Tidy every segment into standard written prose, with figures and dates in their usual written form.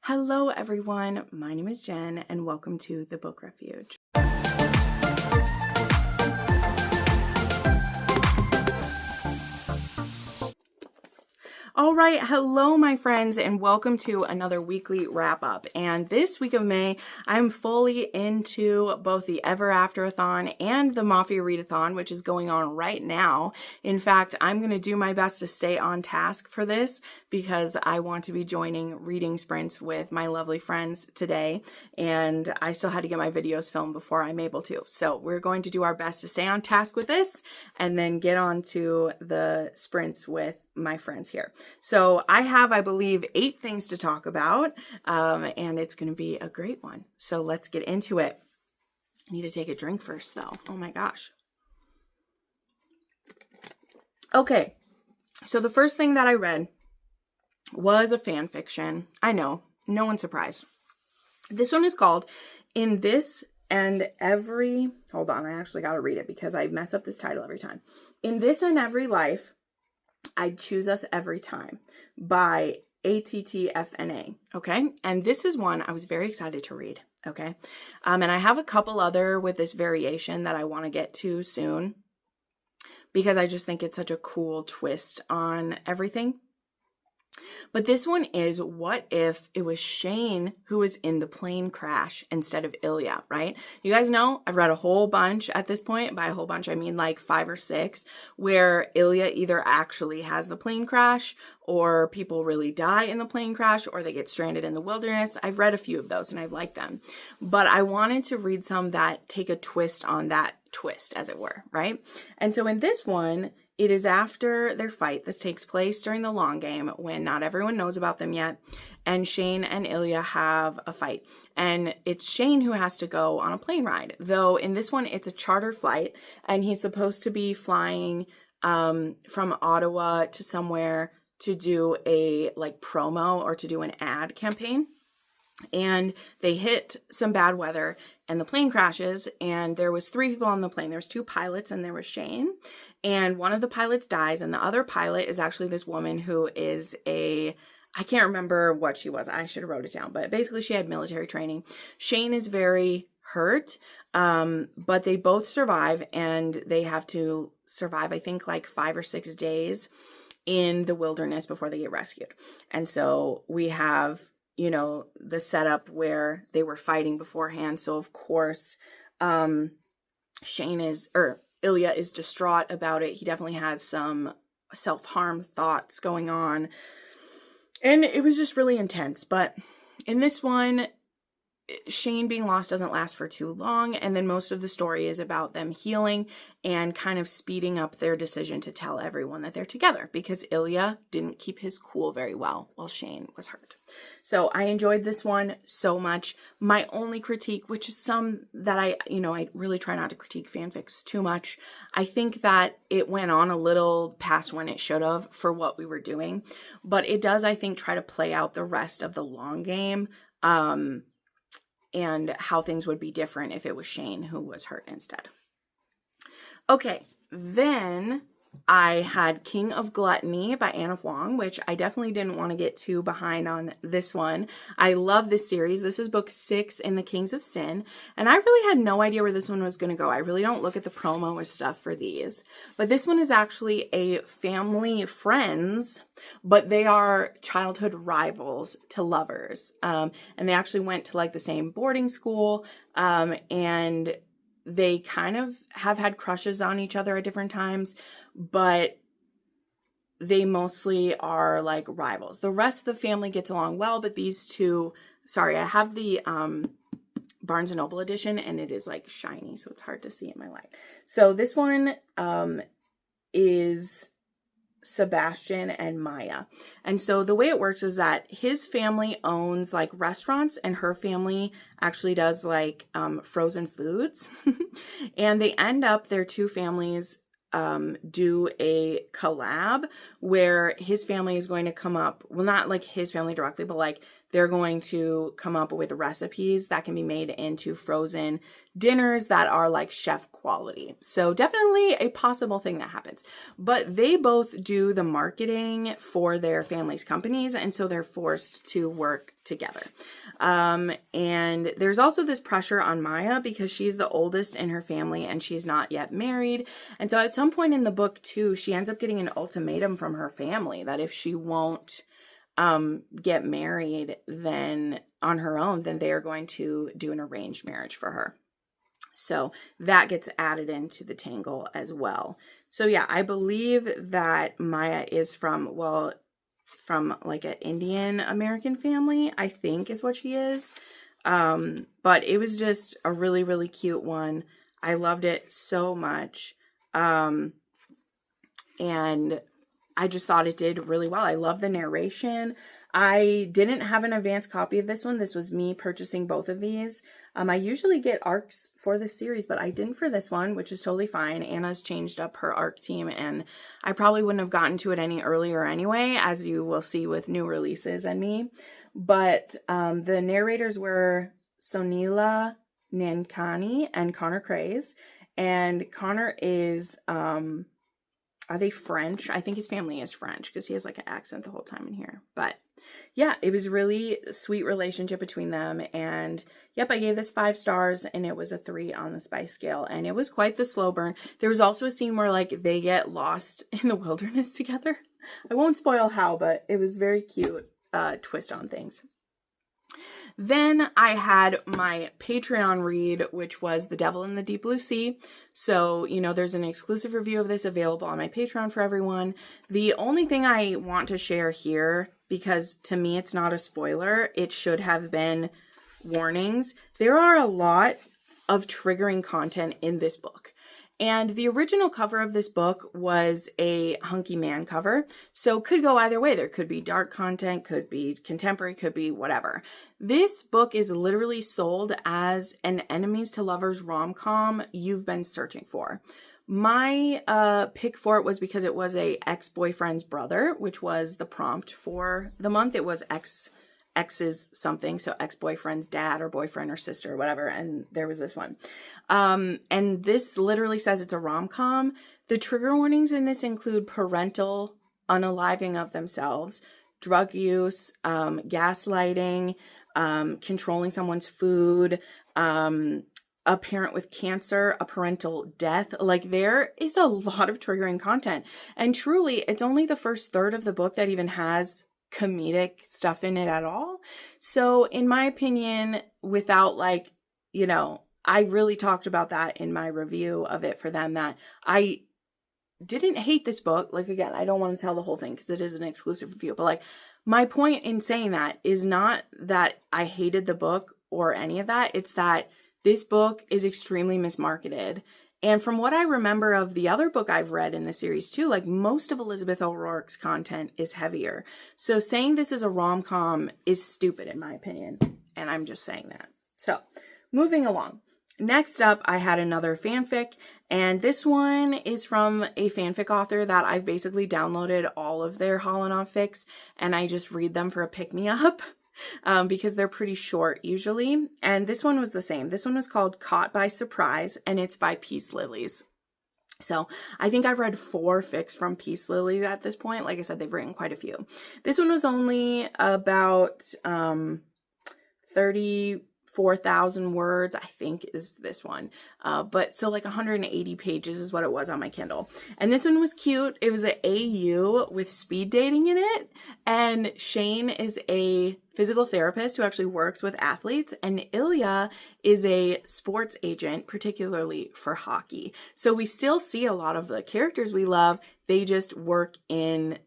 Hello everyone, my name is Jen and welcome to the Book Refuge. All right, hello my friends and welcome to another weekly wrap up. And this week of May, I'm fully into both the Everafterathon and the Mafia Readathon, which is going on right now. In fact, I'm going to do my best to stay on task for this because I want to be joining reading sprints with my lovely friends today. And I still had to get my videos filmed before I'm able to. So we're going to do our best to stay on task with this and then get on to the sprints with my friends here. So I have, I believe, 8 things to talk about, and it's going to be a great one. So let's get into it. I need to take a drink first, though. Oh my gosh. Okay, so the first thing that I read was a fan fiction. I know, no one's surprised. This one is called In This and Every... Hold on, I actually got to read it because I mess up this title every time. In This and Every Life, I'd Choose Us Every Time by ATTFNA, okay? And this is one I was very excited to read, okay? And I have a couple other with this variation that I want to get to soon because I just think it's such a cool twist on everything. But this one is, what if it was Shane who was in the plane crash instead of Ilya, right? You guys know I've read a whole bunch at this point. By a whole bunch, I mean like 5 or 6, where Ilya either actually has the plane crash or people really die in the plane crash or they get stranded in the wilderness. I've read a few of those and I like them. But I wanted to read some that take a twist on that twist, as it were, right? And so in this one, it is after their fight. This takes place during the long game when not everyone knows about them yet. And Shane and Ilya have a fight. And it's Shane who has to go on a plane ride. Though in this one, it's a charter flight. And he's supposed to be flying from Ottawa to somewhere to do a promo or to do an ad campaign. And they hit some bad weather and the plane crashes, and there was 3 people on the plane. There's 2 pilots and there was Shane, and one of the pilots dies, and the other pilot is actually this woman who is I can't remember what she was. I should have wrote it down, but basically she had military training. Shane is very hurt, but they both survive, and they have to survive, I think, like 5 or 6 days in the wilderness before they get rescued. And so we have, you know, the setup where they were fighting beforehand. So of course, Ilya is distraught about it. He definitely has some self-harm thoughts going on. And it was just really intense. But in this one, Shane being lost doesn't last for too long, and then most of the story is about them healing and kind of speeding up their decision to tell everyone that they're together, because Ilya didn't keep his cool very well while Shane was hurt. So I enjoyed this one so much. My only critique, which is some that I really try not to critique fanfics too much, I think that it went on a little past when it should have for what we were doing, but it does, I think, try to play out the rest of the long game, and how things would be different if it was Shane who was hurt instead. Okay, then I had King of Gluttony by Anna Huang, which I definitely didn't want to get too behind on this one. I love this series. This is book 6 in the Kings of Sin, and I really had no idea where this one was going to go. I really don't look at the promo or stuff for these, but this one is actually a family friends, but they are childhood rivals to lovers, and they actually went to like the same boarding school, and they kind of have had crushes on each other at different times, but they mostly are like rivals. The rest of the family gets along well, but these two, sorry, I have the Barnes & Noble edition and it is like shiny, so it's hard to see in my light. So this one is Sebastian and Maya. And so the way it works is that his family owns like restaurants and her family actually does like frozen foods. And they end up, their 2 families do a collab where his family is going to come up, well, not like his family directly, but like they're going to come up with recipes that can be made into frozen dinners that are like chef quality. So definitely a possible thing that happens. But they both do the marketing for their families' companies, and so they're forced to work together. And there's also this pressure on Maya because she's the oldest in her family and she's not yet married. And so at some point in the book too, she ends up getting an ultimatum from her family that if she won't get married then on her own, then they are going to do an arranged marriage for her. So that gets added into the tangle as well. So yeah, I believe that Maya is from like an Indian American family, I think is what she is. But it was just a really, really cute one. I loved it so much. And I just thought it did really well. I love the narration. I didn't have an advanced copy of this one. This was me purchasing both of these. I usually get arcs for this series, but I didn't for this one, which is totally fine. Anna's changed up her arc team, and I probably wouldn't have gotten to it any earlier anyway, as you will see with new releases and me. But the narrators were Sonila Nankani and Connor Craze. And Connor is, are they French? I think his family is French because he has like an accent the whole time in here. But yeah, it was really sweet relationship between them. And yep, I gave this 5 stars and it was a 3 on the spice scale. And it was quite the slow burn. There was also a scene where like they get lost in the wilderness together. I won't spoil how, but it was very cute twist on things. Then I had my Patreon read, which was The Devil in the Deep Blue Sea. So, you know, there's an exclusive review of this available on my Patreon for everyone. The only thing I want to share here, because to me it's not a spoiler, it should have been warnings. There are a lot of triggering content in this book. And the original cover of this book was a hunky man cover. So could go either way. There could be dark content, could be contemporary, could be whatever. This book is literally sold as an enemies to lovers rom-com you've been searching for. My pick for it was because it was a ex-boyfriend's brother, which was the prompt for the month. It was ex's something, so ex-boyfriend's dad or boyfriend or sister or whatever, and there was this one. And this literally says it's a rom-com. The trigger warnings in this include parental unaliving of themselves, drug use, gaslighting, controlling someone's food, a parent with cancer, a parental death. Like, there is a lot of triggering content. And truly, it's only the first third of the book that even has comedic stuff in it at all. So in my opinion, without like, you know, I really talked about that in my review of it for them, that I didn't hate this book. Like, again, I don't want to tell the whole thing because it is an exclusive review, but like, my point in saying that is not that I hated the book or any of that. It's that this book is extremely mismarketed. And from what I remember of the other book I've read in the series too, like, most of Elizabeth O'Rourke's content is heavier. So saying this is a rom-com is stupid in my opinion. And I'm just saying that. So moving along. Next up, I had another fanfic, and this one is from a fanfic author that I've basically downloaded all of their Holland fics, and I just read them for a pick-me-up. Because they're pretty short usually. And this one was the same. This one was called Caught by Surprise, and it's by Peace Lilies. So I think I've read 4 fics from Peace Lilies at this point. Like I said, they've written quite a few. This one was only about 34,000 words, I think, is this one. But so like 180 pages is what it was on my Kindle. And this one was cute. It was an AU with speed dating in it. And Shane is a physical therapist who actually works with athletes, and Ilya is a sports agent, particularly for hockey. So we still see a lot of the characters we love. They just work in,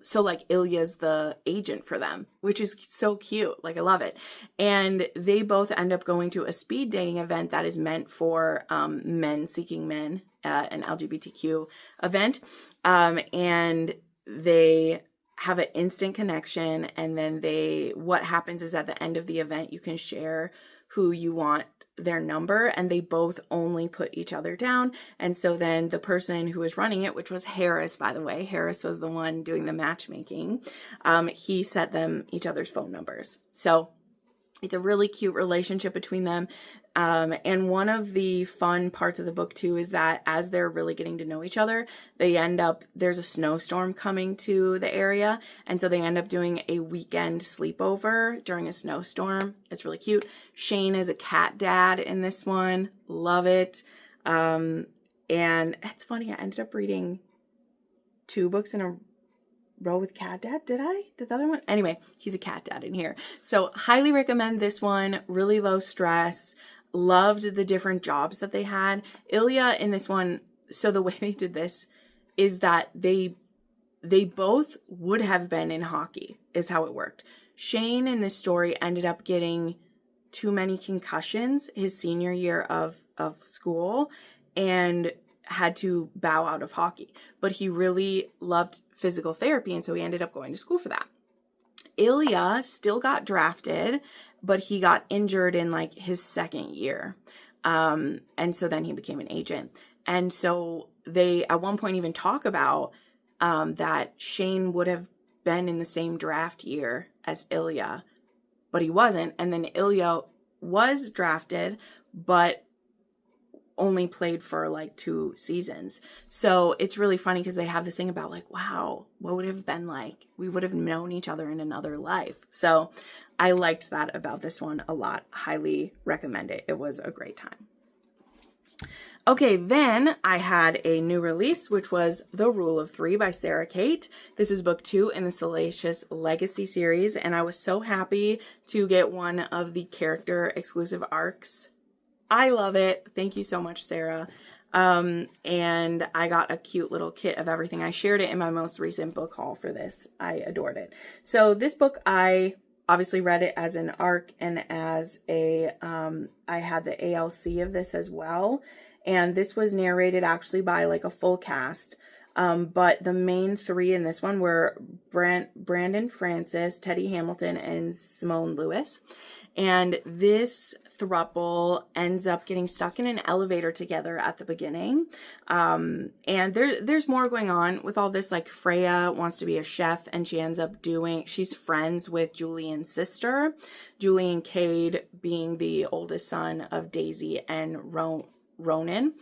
so like Ilya's the agent for them, which is so cute. Like, I love it. And they both end up going to a speed dating event that is meant for men seeking men, an LGBTQ event. And they have an instant connection, and then what happens is at the end of the event, you can share who you want their number, and they both only put each other down. And so then the person who was running it, which was Harris, by the way, Harris was the one doing the matchmaking, he set them each other's phone numbers. So It's a really cute relationship between them. And one of the fun parts of the book too is that as they're really getting to know each other, there's a snowstorm coming to the area. And so they end up doing a weekend sleepover during a snowstorm. It's really cute. Shane is a cat dad in this one. Love it. And it's funny, I ended up reading 2 books in a row with cat dad. Did the other one? Anyway, he's a cat dad in here. So highly recommend this one. Really low stress. Loved the different jobs that they had. Ilya in this one, so the way they did this is that they both would have been in hockey, is how it worked. Shane in this story ended up getting too many concussions his senior year of school and had to bow out of hockey. But he really loved physical therapy, and so he ended up going to school for that. Ilya still got drafted, but he got injured in like his second year. And so then he became an agent. And so they at one point even talk about that Shane would have been in the same draft year as Ilya, but he wasn't. And then Ilya was drafted, but only played for like 2 seasons. So it's really funny because they have this thing about like, wow, what would it have been like? We would have known each other in another life. So I liked that about this one a lot. Highly recommend it. It was a great time. Okay, then I had a new release, which was The Rule of 3 by Sarah Kate. This is book 2 in the Salacious Legacy series, and I was so happy to get one of the character exclusive arcs. I love it. Thank you so much, Sarah. And I got a cute little kit of everything. I shared it in my most recent book haul for this. I adored it. So this book, I obviously read it as an arc and as a, I had the ALC of this as well. And this was narrated actually by like a full cast. But the main 3 in this one were Brandon Francis, Teddy Hamilton, and Simone Lewis. And this throuple ends up getting stuck in an elevator together at the beginning. And there's more going on with all this. Like Freya wants to be a chef, and she's friends with Julian's sister, Julian Cade being the oldest son of Daisy and Ronan.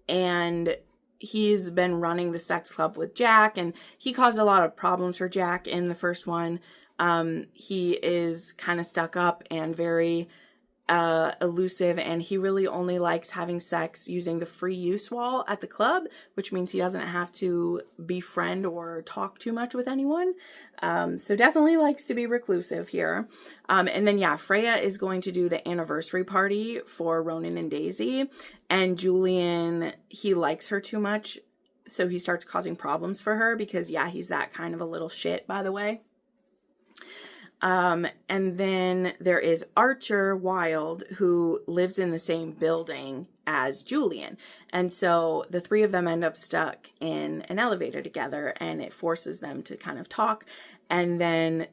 And he's been running the sex club with Jack, and he caused a lot of problems for Jack in the first one. He is kind of stuck up and very elusive, and he really only likes having sex using the free use wall at the club, which means he doesn't have to befriend or talk too much with anyone. So definitely likes to be reclusive here. And then yeah, Freya is going to do the anniversary party for Ronan and Daisy, and Julian, he likes her too much, so he starts causing problems for her because yeah, he's that kind of a little shit, by the way. And then there is Archer Wilde, who lives in the same building as Julian. And so the 3 of them end up stuck in an elevator together, and it forces them to kind of talk. And then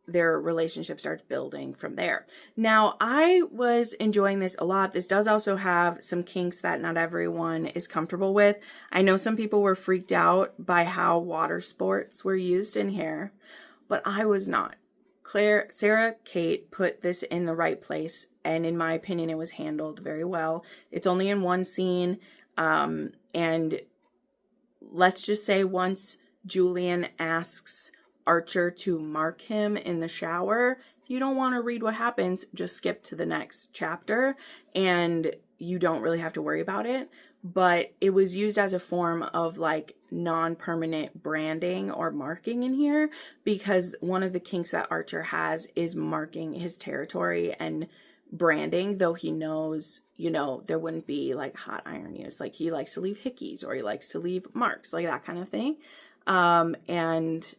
their relationship starts building from there. Now, I was enjoying this a lot. This does also have some kinks that not everyone is comfortable with. I know some people were freaked out by how water sports were used in here, but I was not. Sarah Kate put this in the right place, and in my opinion, it was handled very well. It's only in one scene, and let's just say once Julian asks Archer to mark him in the shower, if you don't want to read what happens, just skip to the next chapter, and you don't really have to worry about it. But it was used as a form of like non-permanent branding or marking in here, because one of the kinks that Archer has is marking his territory and branding, though he knows, there wouldn't be like hot iron use. Like he likes to leave hickeys, or he likes to leave marks, like that kind of thing. And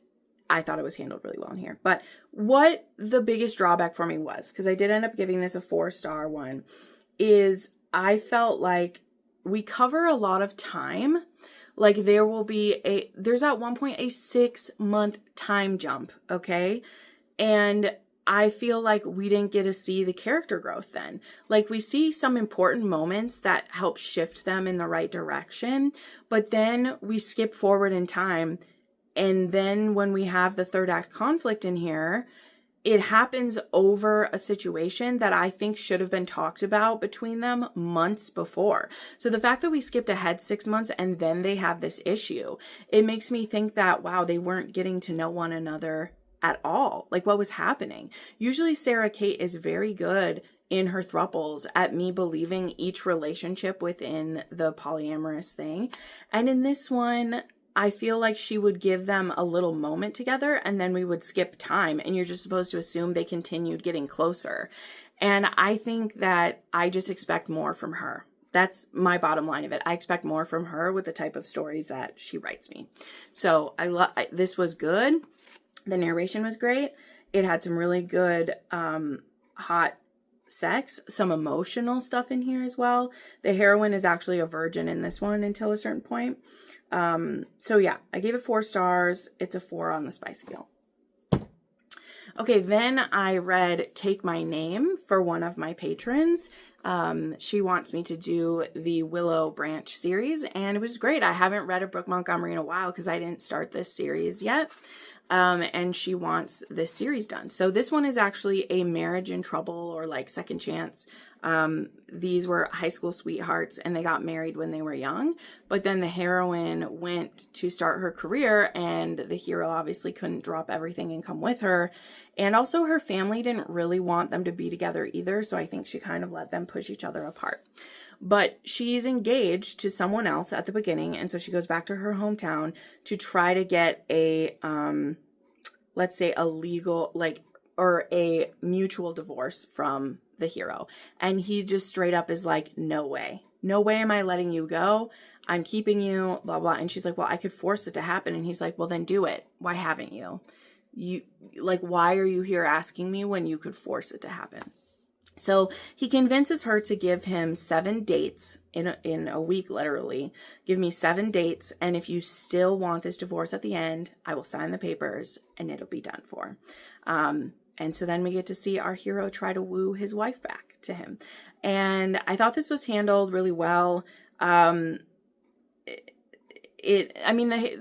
I thought it was handled really well in here. But what the biggest drawback for me was, because I did end up giving this a 4-star one, is I felt like we cover a lot of time. Like there's at one point a 6-month time jump, okay? And I feel like we didn't get to see the character growth then. Like we see some important moments that help shift them in the right direction, but then we skip forward in time And then when we have the third act conflict in here, it happens over a situation that I think should have been talked about between them months before. So the fact that we skipped ahead 6 months and then they have this issue, it makes me think that, wow, they weren't getting to know one another at all. Like, what was happening? Usually Sarah Kate is very good in her thruples at me believing each relationship within the polyamorous thing. And in this one, I feel like she would give them a little moment together and then we would skip time and you're just supposed to assume they continued getting closer. And I think that I just expect more from her. That's my bottom line of it. I expect more from her with the type of stories that she writes me. So this was good. The narration was great. It had some really good hot sex, some emotional stuff in here as well. The heroine is actually a virgin in this one until a certain point. So yeah, I gave it 4 stars. It's a 4 on the spice scale. Okay, then I read Take My Name for one of my patrons. She wants me to do the Willow Branch series, and it was great. I haven't read a Brooke Montgomery in a while because I didn't start this series yet. And she wants this series done. So this one is actually a marriage in trouble or like second chance. These were high school sweethearts and they got married when they were young, but then the heroine went to start her career and the hero obviously couldn't drop everything and come with her. And also her family didn't really want them to be together either. So I think she kind of let them push each other apart. But she's engaged to someone else at the beginning. And so she goes back to her hometown to try to get a, let's say a legal, or a mutual divorce from the hero. And he just straight up is like, no way. No way am I letting you go. I'm keeping you, blah, blah. And she's like, well, I could force it to happen. And he's like, well, then do it. Why haven't you? Why are you here asking me when you could force it to happen? So he convinces her to give him 7 dates in a week, literally. Give me 7 dates. And if you still want this divorce at the end, I will sign the papers and it'll be done for. And so then we get to see our hero try to woo his wife back to him. And I thought this was handled really well. The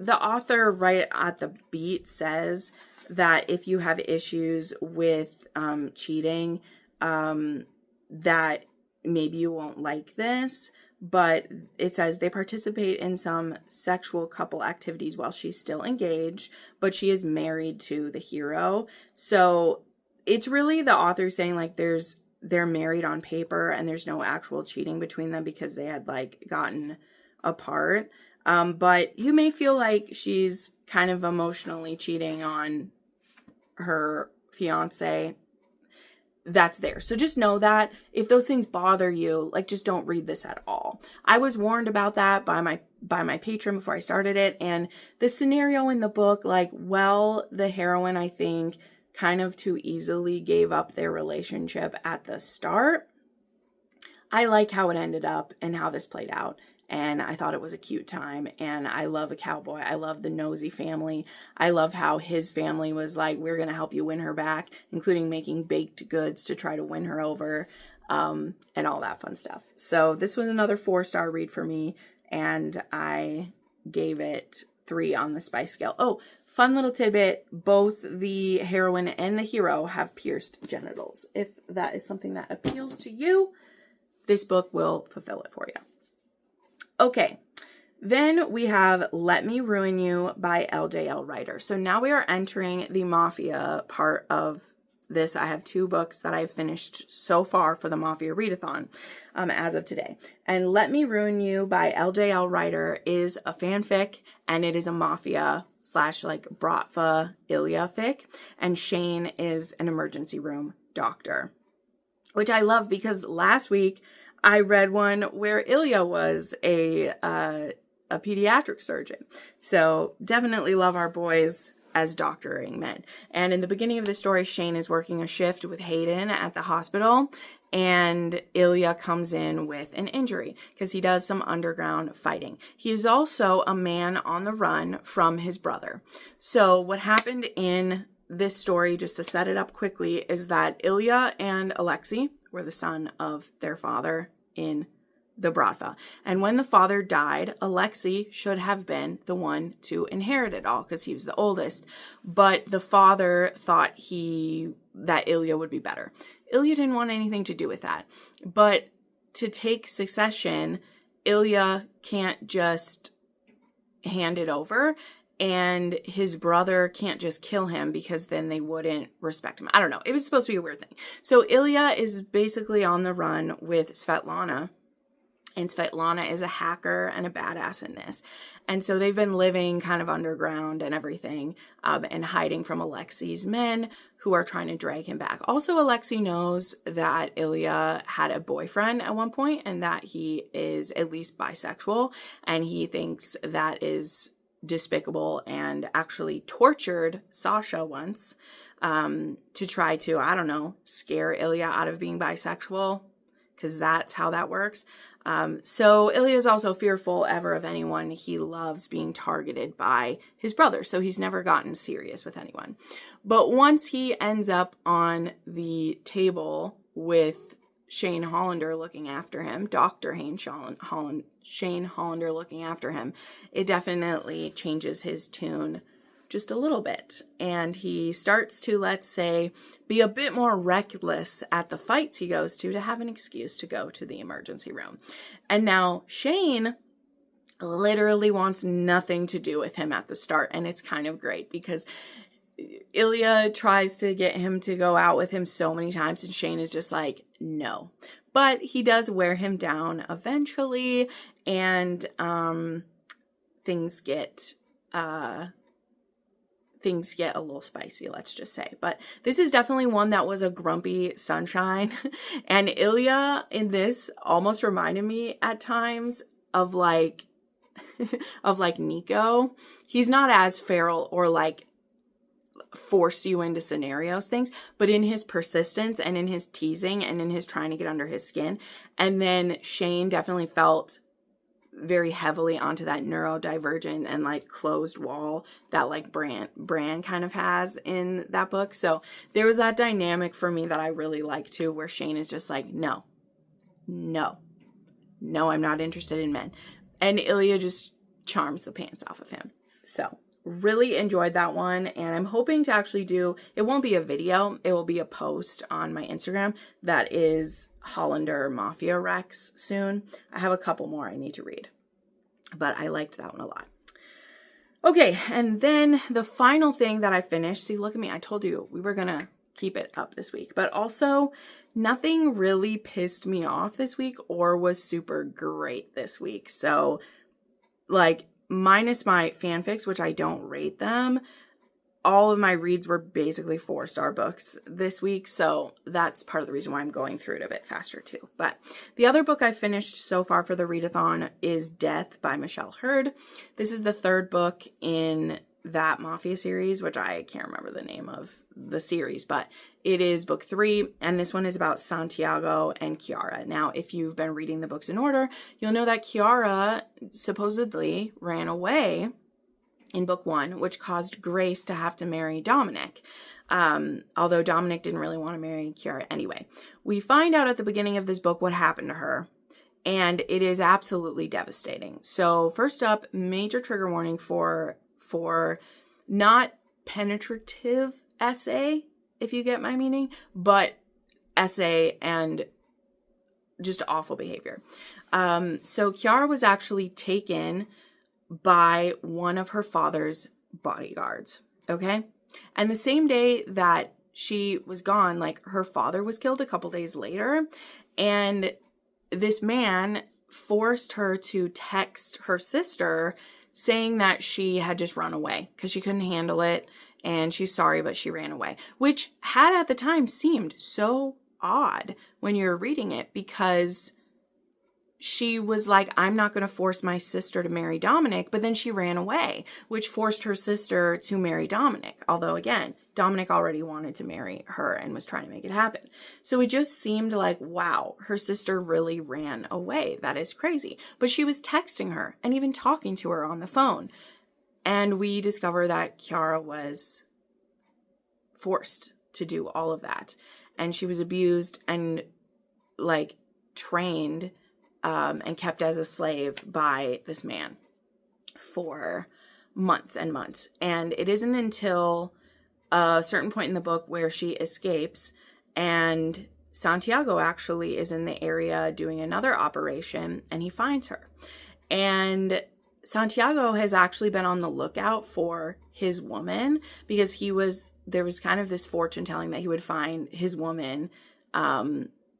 author right at the beat says that if you have issues with cheating, that maybe you won't like this, but it says they participate in some sexual couple activities while she's still engaged, but she is married to the hero. So it's really the author saying like they're married on paper and there's no actual cheating between them because they had gotten apart. But you may feel like she's kind of emotionally cheating on her fiance. That's there. So just know that if those things bother you, just don't read this at all. I was warned about that by my patron before I started it. And the scenario in the book, the heroine, I think, kind of too easily gave up their relationship at the start. I like how it ended up and how this played out. And I thought it was a cute time. And I love a cowboy. I love the nosy family. I love how his family was like, we're going to help you win her back, including making baked goods to try to win her over, and all that fun stuff. So this was another 4-star read for me. And I gave it 3 on the spice scale. Oh, fun little tidbit. Both the heroine and the hero have pierced genitals. If that is something that appeals to you, this book will fulfill it for you. Okay, then we have Let Me Ruin You by LJL Writer. So now we are entering the Mafia part of this. I have 2 books that I've finished so far for the Mafia Readathon as of today. And Let Me Ruin You by LJL Writer is a fanfic, and it is a Mafia / Bratva Ilya fic. And Shane is an emergency room doctor, which I love because last week I read one where Ilya was a pediatric surgeon. So definitely love our boys as doctoring men. And in the beginning of the story, Shane is working a shift with Hayden at the hospital, and Ilya comes in with an injury because he does some underground fighting. He is also a man on the run from his brother. So what happened in this story, just to set it up quickly, is that Ilya and Alexei were the son of their father in the Bratva. And when the father died, Alexei should have been the one to inherit it all because he was the oldest. But the father thought that Ilya would be better. Ilya didn't want anything to do with that. But to take succession, Ilya can't just hand it over, and his brother can't just kill him because then they wouldn't respect him. I don't know. It was supposed to be a weird thing. So Ilya is basically on the run with Svetlana. And Svetlana is a hacker and a badass in this. And so they've been living kind of underground and everything, and hiding from Alexei's men who are trying to drag him back. Also, Alexei knows that Ilya had a boyfriend at one point and that he is at least bisexual. And he thinks that is despicable and actually tortured Sasha once to try to, I don't know, scare Ilya out of being bisexual, because that's how that works. So Ilya is also fearful ever of anyone he loves being targeted by his brother. So he's never gotten serious with anyone. But once he ends up on the table with Shane Hollander looking after him, Dr. Shane Hollander looking after him, it definitely changes his tune just a little bit. And he starts to, let's say, be a bit more reckless at the fights he goes to have an excuse to go to the emergency room. And now Shane literally wants nothing to do with him at the start. And it's kind of great because Ilya tries to get him to go out with him so many times, and Shane is just like, no. But he does wear him down eventually, and things get a little spicy, let's just say. But this is definitely one that was a grumpy sunshine. And Ilya in this almost reminded me at times of like Nico. He's not as feral or like force you into scenarios things, but in his persistence and in his teasing and in his trying to get under his skin. And then Shane definitely felt very heavily onto that neurodivergent and like closed wall that like Bran kind of has in that book. So there was that dynamic for me that I really like too, where Shane is just like, no, I'm not interested in men. And Ilya just charms the pants off of him. So really enjoyed that one, and I'm hoping to actually do, it won't be a video, it will be a post on my Instagram that is Hollander Mafia Rex soon. I have a couple more I need to read, but I liked that one a lot. Okay, and then the final thing that I finished, see, look at me, I told you we were gonna keep it up this week, but also nothing really pissed me off this week or was super great this week. So like, minus my fanfics, which I don't rate them, all of my reads were basically 4-star books this week. So that's part of the reason why I'm going through it a bit faster too. But the other book I finished so far for the readathon is Death by Michelle Hurd. This is the third book in that Mafia series, which I can't remember the name of the series, but it is book 3, and this one is about Santiago and Chiara. Now, if you've been reading the books in order, you'll know that Chiara supposedly ran away in book 1, which caused Grace to have to marry Dominic. Although Dominic didn't really want to marry Chiara anyway. We find out at the beginning of this book what happened to her, and it is absolutely devastating. So first up, major trigger warning for not penetrative essay, if you get my meaning, but essay and just awful behavior. So Chiara was actually taken by one of her father's bodyguards, okay? And the same day that she was gone, like, her father was killed a couple days later, and this man forced her to text her sister saying that she had just run away because she couldn't handle it and she's sorry, but she ran away, which had at the time seemed so odd when you're reading it, because she was like, I'm not going to force my sister to marry Dominic, but then she ran away, which forced her sister to marry Dominic. Although again, Dominic already wanted to marry her and was trying to make it happen. So it just seemed like, wow, her sister really ran away. That is crazy. But she was texting her and even talking to her on the phone. And we discover that Chiara was forced to do all of that. And she was abused and like trained and kept as a slave by this man for months and months. And it isn't until a certain point in the book where she escapes, and Santiago actually is in the area doing another operation, and he finds her. And Santiago has actually been on the lookout for his woman, because there was kind of this fortune telling that he would find his woman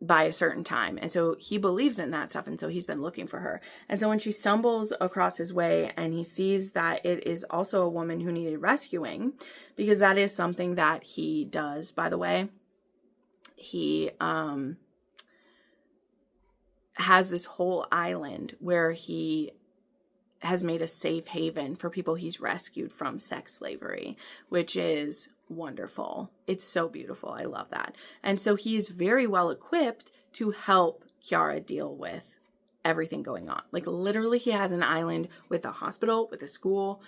by a certain time. And so he believes in that stuff. And so he's been looking for her. And so when she stumbles across his way and he sees that it is also a woman who needed rescuing, because that is something that he does, by the way. He has this whole island where he has made a safe haven for people he's rescued from sex slavery, which is wonderful. It's so beautiful. I love that. And so he is very well equipped to help Kiara deal with everything going on. Like literally he has an island with a hospital, with a school,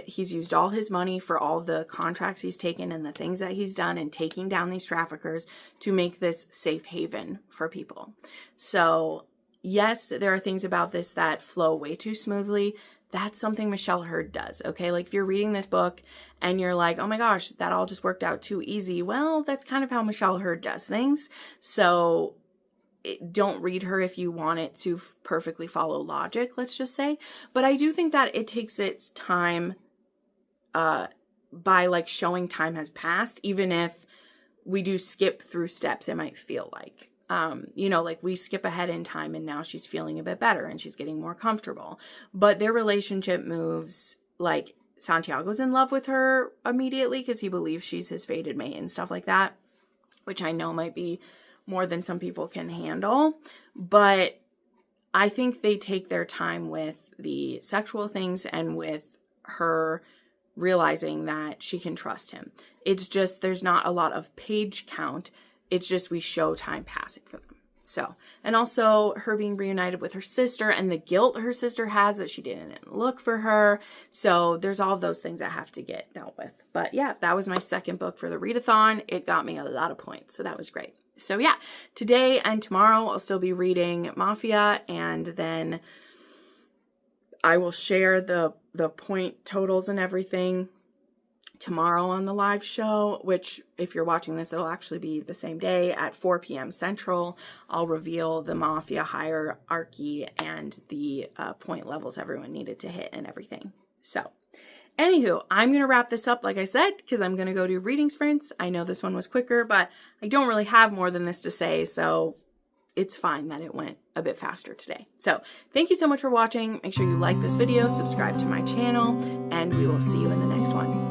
he's used all his money for all the contracts he's taken and the things that he's done and taking down these traffickers to make this safe haven for people. So yes, there are things about this that flow way too smoothly. That's something Michelle Hurd does, okay? Like if you're reading this book and you're like, oh my gosh, that all just worked out too easy. Well, that's kind of how Michelle Hurd does things. So don't read her if you want it to perfectly follow logic, let's just say. But I do think that it takes its time by like showing time has passed, even if we do skip through steps, it might feel like. You know, like we skip ahead in time and now she's feeling a bit better and she's getting more comfortable. But their relationship moves, like Santiago's in love with her immediately because he believes she's his fated mate and stuff like that, which I know might be more than some people can handle. But I think they take their time with the sexual things and with her realizing that she can trust him. It's just there's not a lot of page count. It's just we show time passing for them. So, and also her being reunited with her sister and the guilt her sister has that she didn't look for her. So there's all of those things that have to get dealt with. But yeah, that was my second book for the readathon. It got me a lot of points. So that was great. So yeah, today and tomorrow I'll still be reading Mafia, and then I will share the point totals and everything tomorrow on the live show, which if you're watching this, it'll actually be the same day at 4 p.m. Central. I'll reveal the Mafia hierarchy and the point levels everyone needed to hit and everything. So anywho, I'm going to wrap this up, like I said, because I'm going to go do reading sprints. I know this one was quicker, but I don't really have more than this to say, so it's fine that it went a bit faster today. So thank you so much for watching. Make sure you like this video, subscribe to my channel, and we will see you in the next one.